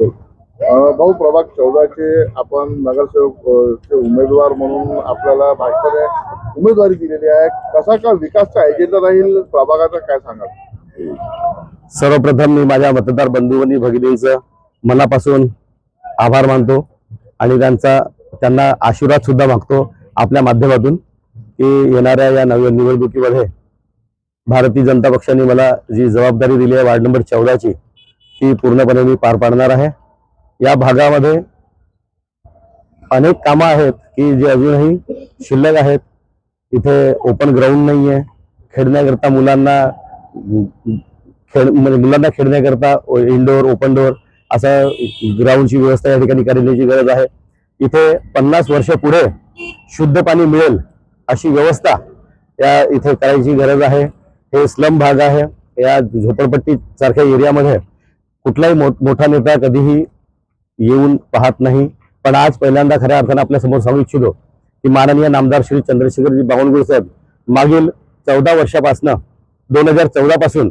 भाऊ, प्रभाग 14 चे आपण नगरसेवक चे उमेदवार म्हणून आपल्याला भाजपने उमेदवारी दिलेली आहे. कसा का विकासचा एजेंडा राहील प्रभागाचा, काय सांगाल? सर्वप्रथम मी माझ्या मतदार बंधू आणि भगिनींचं मनापासून आभार मानतो आणि त्यांना आशीर्वाद सुद्धा मागतो आपल्या माध्यमातून की येणाऱ्या या नव्या निवडणुकीमध्ये भारतीय जनता पक्षाने मला जी जबाबदारी दिली आहे वार्ड नंबर 14 ची, ती पूर्णपणे मी पार पाडणार आहे. या भागामध्ये अनेक कामं आहेत की जे अजूनही शिल्लक आहेत. इथे ओपन ग्राउंड नाही आहे, खेळण्याकरता मुलांना खेळण्याकरता इनडोअर ओपन डोअर असा ग्राउंडची व्यवस्था या ठिकाणी करण्याची गरज आहे. इथे 50 वर्ष पुढे शुद्ध पाणी मिळेल अशी व्यवस्था या इथे करायची गरज आहे. हे स्लम भाग आहे. या झोपडपट्टी सारख्या एरियामध्ये कुठलाही मोठा नेता कधीही येऊन पाहत नाही, पण आज पहिल्यांदा खऱ्या अर्थाने आपल्या समोर सांगू इच्छितो की माननीय नामदार श्री चंद्रशेखरजी बावनकुळे साहेब मागील 14 वर्षापासून 2014 पासून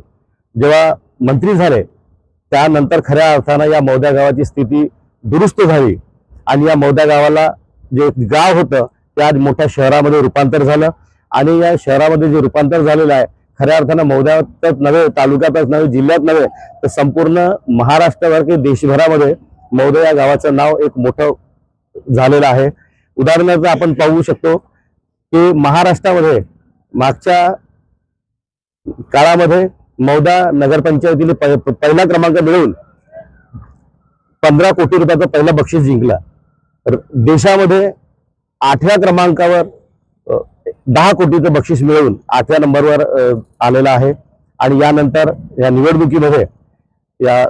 जेव्हा मंत्री झाले त्यानंतर खऱ्या अर्थानं या मौद्या गावाची स्थिती दुरुस्त झाली आणि या मौद्या गावाला जे गाव होतं ते आज मोठ्या शहरामध्ये रूपांतर झालं. आणि या शहरामध्ये जे रूपांतर झालेलं आहे खऱ्या अर्थानं मौद्यातच नव्हे, तालुक्यातच नव्हे, जिल्ह्यात नव्हे, तर संपूर्ण महाराष्ट्रावर की देशभरामध्ये मौद्या या गावाचं नाव एक मोठं झालेलं आहे. उदाहरणार्थ आपण पाहू शकतो की महाराष्ट्रामध्ये मागच्या काळामध्ये मौदा नगरपंचायतीने पहिला क्रमांक मिळवून 15 कोटी रुपयाचं पहिलं बक्षीस जिंकला. देशामध्ये 8व्या क्रमांकावर 10 कोटीचं बक्षीस मिळवून 8व्या नंबरवर आलेला आहे. आणि यानंतर या निवडणुकीमध्ये या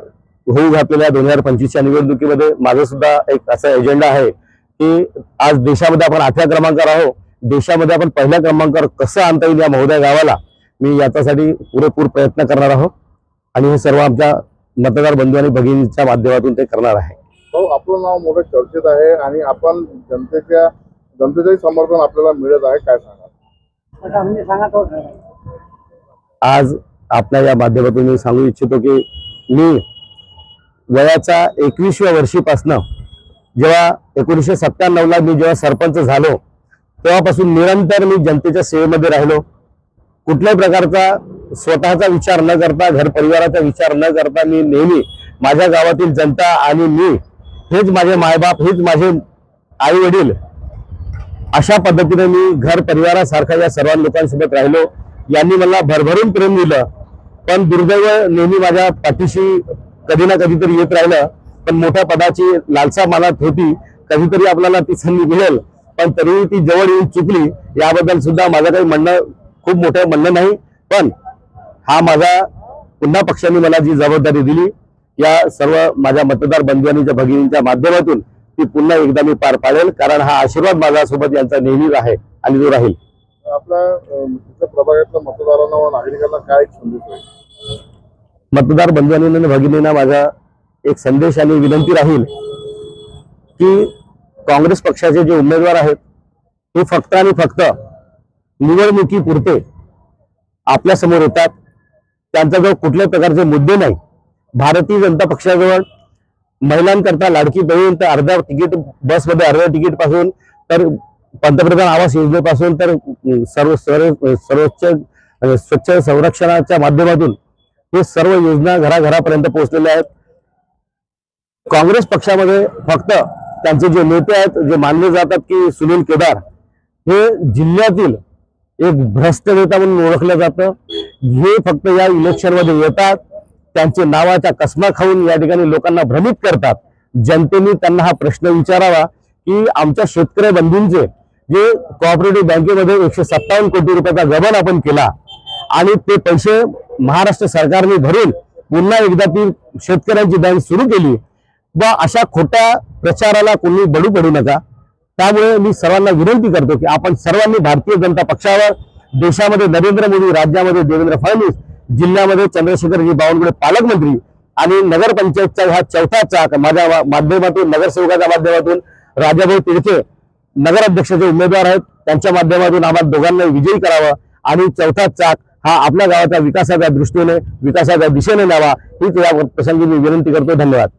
होऊ घातलेल्या 2025च्या निवडणुकीमध्ये माझं सुद्धा एक असा एजेंडा आहे की आज देशामध्ये आपण 8व्या क्रमांकावर आहोत, देशामध्ये आपण पहिल्या क्रमांकावर कसं आणता येईल या मौद्या गावाला, मी याच्यासाठी पुरेपूर प्रयत्न करणार आहोत आणि हे सर्व आमच्या मतदार बंधू आणि भगिनींच्या माध्यमातून ते करणार आहे. भाऊ, आपलं नाव मोठं चर्चेत आहे आणि आपण जनतेचंही समर्थन आपल्याला मिळत आहे, काय सांगाल? आज आपल्या या माध्यमातून मी सांगू इच्छितो की मी वयाच्या 21व्या वर्षीपासून जेव्हा 1997ला मी जेव्हा सरपंच झालो तेव्हापासून निरंतर मी जनतेच्या सेवेमध्ये राहिलो. कुठल्याही प्रकारचा स्वतःचा विचार न करता, घर परिवाराचा विचार न करता मी नेहमी माझ्या गावातील जनता आणि मी हेच माझे मायबाप, हेच माझे आई वडील, अशा पद्धतीने मी घर परिवारासारखा या सर्व लोकांसोबत राहिलो. यांनी मला भरभरून प्रेम दिलं, पण दुर्दैव नेहमी माझ्या पाठीशी कधी ना कधीतरी येत राहिलं. पण मोठ्या पदाची लालसा मनात होती, कधीतरी आपल्याला ती संधी मिळेल, पण तरीही ती जवळ येऊन चुकली. याबद्दल सुद्धा माझं काही म्हणणं खूप मोठं म्हणणं नाही, पण हा माझा पुन्हा पक्षाने मला जी जबाबदारी दिली या सर्व माझ्या मतदार बंधूंच्या भगिनींच्या माध्यमातून ती पुन्हा एकदा मी पार पाडेल, कारण हा आशीर्वाद माझ्यासोबत यांचा नेहमीच आहे आणि तो राहील. आपल्या प्रभागातल्या मतदारांना व नागरिकांना काय संदेश आहे? मतदार बंधू आणि भगिनींना माझा एक संदेश आणि विनंती राहील की काँग्रेस पक्षाचे जे उमेदवार आहेत ते फक्त आणि फक्त निवडणुकीपुरते आपल्या समोर येतात. त्यांच्याजवळ कुठल्याही प्रकारचे मुद्दे नाही. भारतीय जनता पक्षाजवळ महिलांकरता लाडकी बहीण तर अर्ध्या तिकीट, बसमध्ये अर्ध्या तिकीट पासून तर पंतप्रधान आवास योजनेपासून तर सर्वोच्च स्वच्छ संरक्षणाच्या माध्यमातून हे सर्व योजना घराघरापर्यंत पोहोचलेल्या आहेत. काँग्रेस पक्षामध्ये फक्त त्यांचे जे नेते आहेत, जे मानले जातात की सुनील केदार, हे जिल्ह्यातील एक भ्रष्ट नेता म्हणून ओळखलं जातं. हे फक्त या इलेक्शनमध्ये येतात, त्यांचे नावाच्या कसमा खाऊन या ठिकाणी लोकांना भ्रमित करतात. जनतेने त्यांना हा प्रश्न विचारावा की आमच्या शेतकरी बंधूंचे जे कोऑपरेटिव्ह बँकेमध्ये 157 कोटी रुपयाचा गबन आपण केला आणि ते पैसे महाराष्ट्र सरकारने भरून पुन्हा एकदा ती शेतकऱ्यांची बँक सुरू केली, व अशा खोट्या प्रचाराला कोणी बळी पडू नका. त्यामुळे मी सर्वांना विनंती करतो की आपण सर्वांनी भारतीय जनता पक्षावर, देशामध्ये नरेंद्र मोदी, राज्यामध्ये देवेंद्र फडणवीस, जिल्ह्यामध्ये चंद्रशेखरजी बावनकुळे पालकमंत्री आणि नगरपंचायतचा हा चौथा चाक माझ्या माध्यमातून, नगरसेवकाच्या माध्यमातून राजाभाऊ तिडके नगराध्यक्षाचे उमेदवार आहेत, त्यांच्या माध्यमातून आम्हाला दोघांना विजयी करावं आणि चौथा चाक हा आपल्या गावाच्या विकासाच्या दृष्टीने, विकासाच्या दिशेने न्यावा, हीच या प्रसंगी मी विनंती करतो. धन्यवाद.